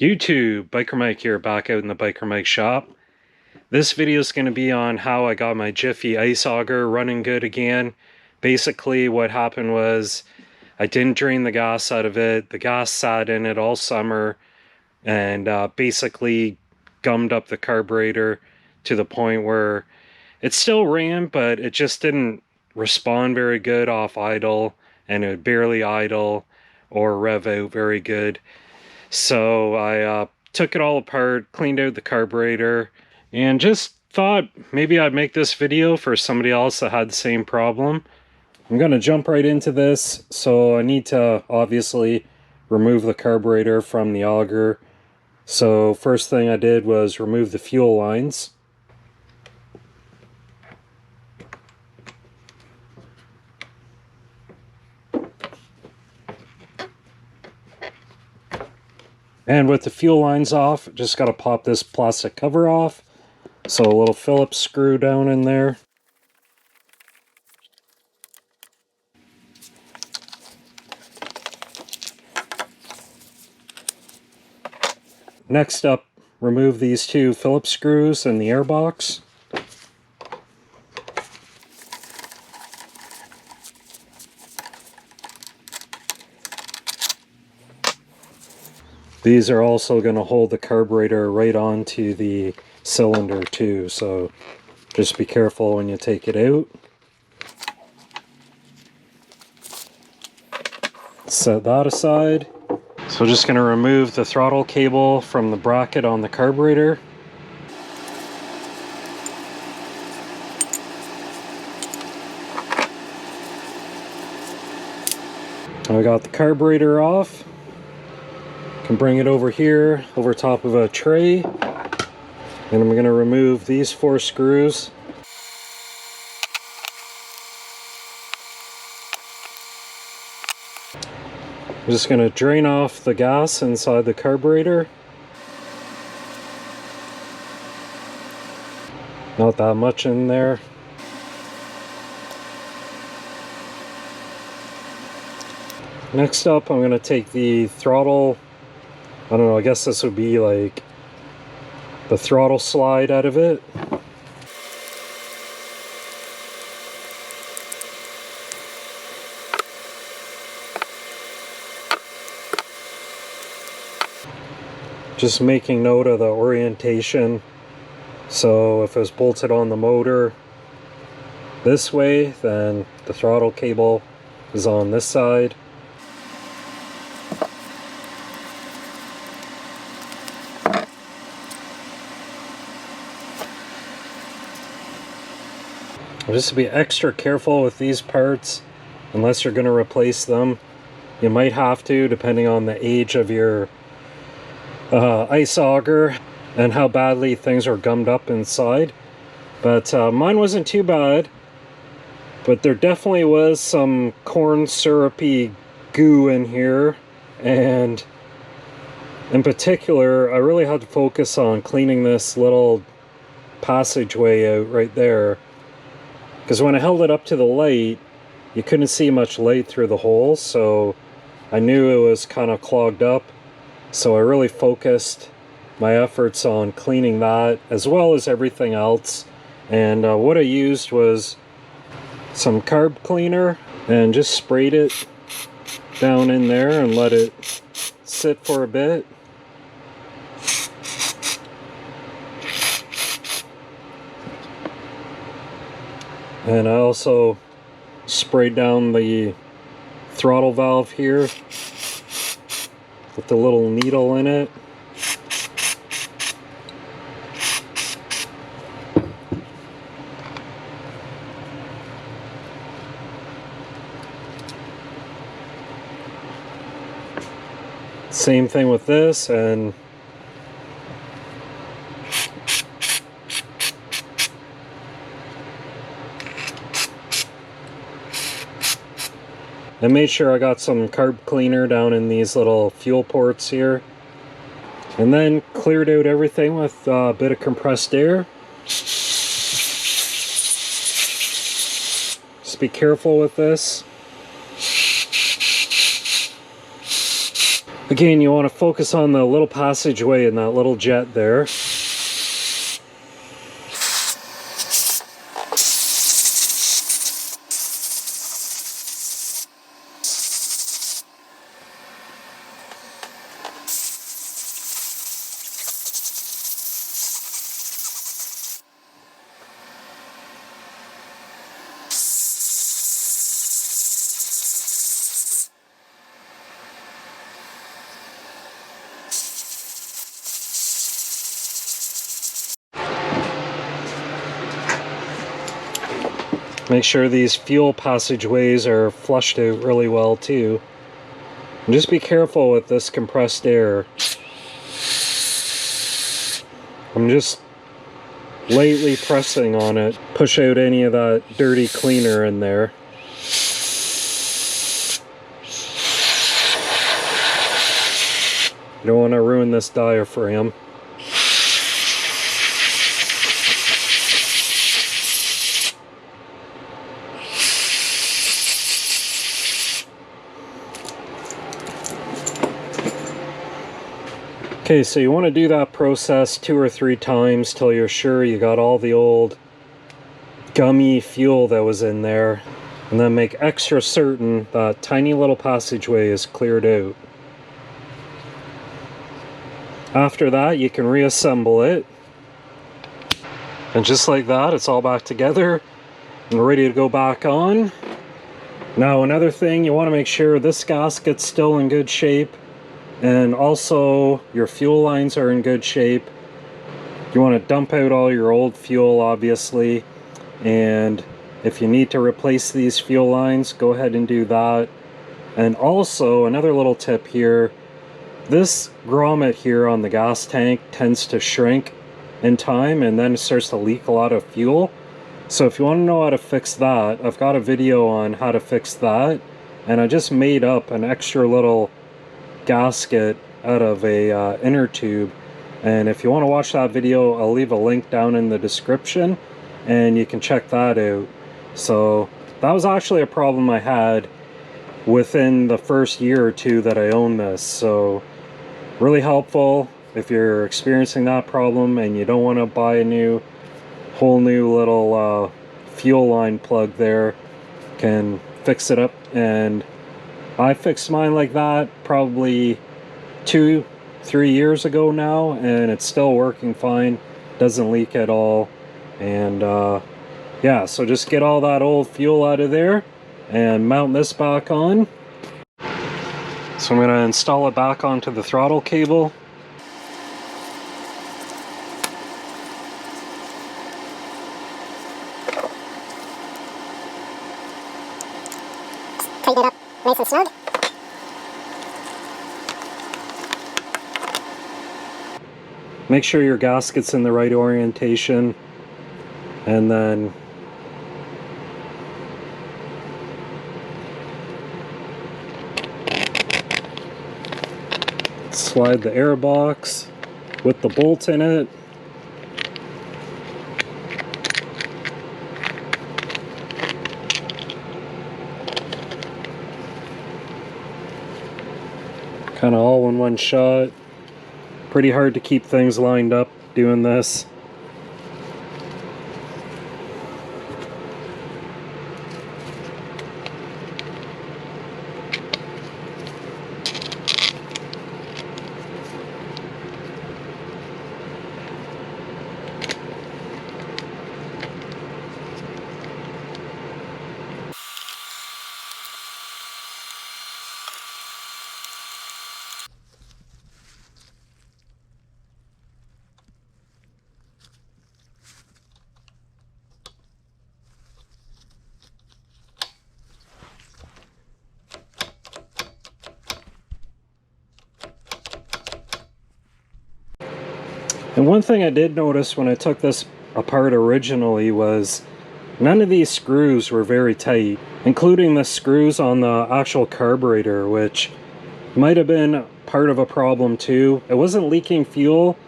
YouTube, Biker Mike here, back out in the Biker Mike shop. This video is going to be on how I got my Jiffy ice auger running good again. Basically what happened was I didn't drain the gas out of it. The gas sat in it all summer and basically gummed up the carburetor to the point where it still ran, but it just didn't respond very good off idle, and it would barely idle or rev out very good. So I took it all apart, cleaned out the carburetor, and just thought maybe I'd make this video for somebody else that had the same problem. I'm going to jump right into this. So I need to obviously remove the carburetor from the auger. So first thing I did was remove the fuel lines. And with the fuel lines off, just got to pop this plastic cover off. So a little Phillips screw down in there. Next up, remove these two Phillips screws in the air box. These are also going to hold the carburetor right onto the cylinder too, so just be careful when you take it out. Set that aside. So just going to remove the throttle cable from the bracket on the carburetor. I got the carburetor off. Can bring it over here, over top of a tray. And I'm going to remove these 4 screws. I'm just going to drain off the gas inside the carburetor. Not that much in there. Next up, I'm going to take the throttle, I don't know, I guess this would be like the throttle slide out of it. Just making note of the orientation. So if it was bolted on the motor this way, then the throttle cable is on this side. Just to be extra careful with these parts, unless you're going to replace them. You might have to, depending on the age of your ice auger and how badly things are gummed up inside. But mine wasn't too bad, but there definitely was some corn syrupy goo in here, and in particular I really had to focus on cleaning this little passageway out right there, because when I held it up to the light you couldn't see much light through the hole, so I knew it was kind of clogged up. So I really focused my efforts on cleaning that as well as everything else. And what I used was some carb cleaner and just sprayed it down in there and let it sit for a bit. And I also sprayed down the throttle valve here with the little needle in it. Same thing with this, and I made sure I got some carb cleaner down in these little fuel ports here, and then cleared out everything with a bit of compressed air. Just be careful with this. Again, you want to focus on the little passageway in that little jet there. Make sure these fuel passageways are flushed out really well too. And just be careful with this compressed air. I'm just lightly pressing on it. Push out any of that dirty cleaner in there. You don't want to ruin this diaphragm. Okay, so you want to do that process 2 or 3 times till you're sure you got all the old gummy fuel that was in there, and then make extra certain that tiny little passageway is cleared out. After that, you can reassemble it, and just like that, it's all back together and ready to go back on. Now, another thing, you want to make sure this gasket's still in good shape, and also your fuel lines are in good shape. You want to dump out all your old fuel, obviously, and if you need to replace these fuel lines, go ahead and do that. And also, another little tip here, this grommet here on the gas tank tends to shrink in time, and then it starts to leak a lot of fuel. So if you want to know how to fix that, I've got a video on how to fix that, and I just made up an extra little gasket out of a inner tube, and if you want to watch that video, I'll leave a link down in the description and you can check that out. So that was actually a problem I had within the first year or two that I owned this, so really helpful if you're experiencing that problem and you don't want to buy a whole new little fuel line plug there. Can fix it up, and I fixed mine like that probably 2-3 years ago now, and it's still working fine, doesn't leak at all. And yeah, so just get all that old fuel out of there and mount this back on. So I'm going to install it back onto the throttle cable. Tighten it up nice and snug. Make sure your gasket's in the right orientation, and then slide the air box with the bolt in it. Kind of all in one shot. Pretty hard to keep things lined up doing this. And one thing I did notice when I took this apart originally was none of these screws were very tight, including the screws on the actual carburetor, which might have been part of a problem too. It wasn't leaking fuel,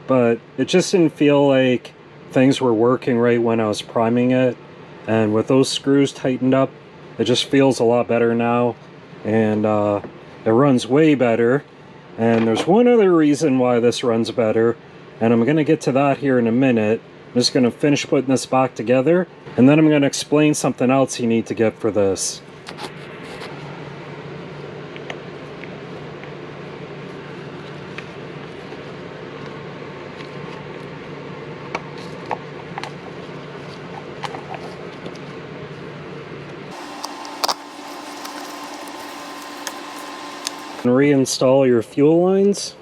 but it just didn't feel like things were working right when I was priming it. And with those screws tightened up, it just feels a lot better now, and it runs way better. And there's one other reason why this runs better, and I'm going to get to that here in a minute. I'm just going to finish putting this back together, and then I'm going to explain something else you need to get for this. And reinstall your fuel lines.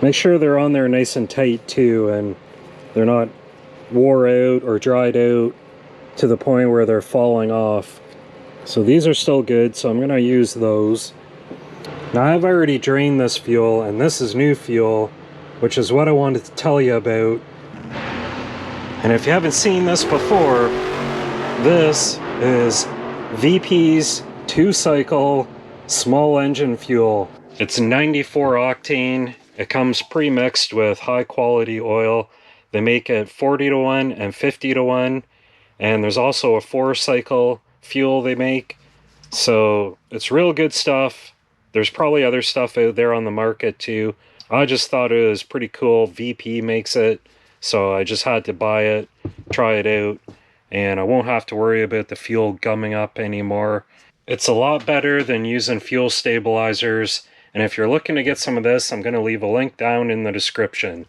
Make sure they're on there nice and tight too, and they're not wore out or dried out to the point where they're falling off. So these are still good, so I'm going to use those. Now I've already drained this fuel, and this is new fuel, which is what I wanted to tell you about. And if you haven't seen this before, this is VP's 2-cycle small engine fuel. It's 94 octane. It comes pre-mixed with high quality oil. They make it 40-to-1 and 50-to-1. And there's also a 4-cycle fuel they make. So it's real good stuff. There's probably other stuff out there on the market too. I just thought it was pretty cool. VP makes it. So I just had to buy it, try it out. And I won't have to worry about the fuel gumming up anymore. It's a lot better than using fuel stabilizers. And if you're looking to get some of this, I'm going to leave a link down in the description.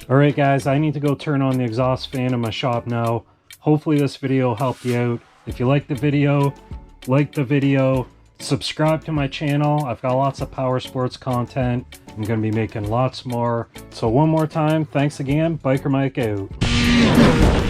Alright guys, I need to go turn on the exhaust fan in my shop now. Hopefully this video helped you out. If you like the video, like the video, subscribe to my channel. I've got lots of power sports content. I'm going to be making lots more. So one more time, thanks again. Biker Mike out.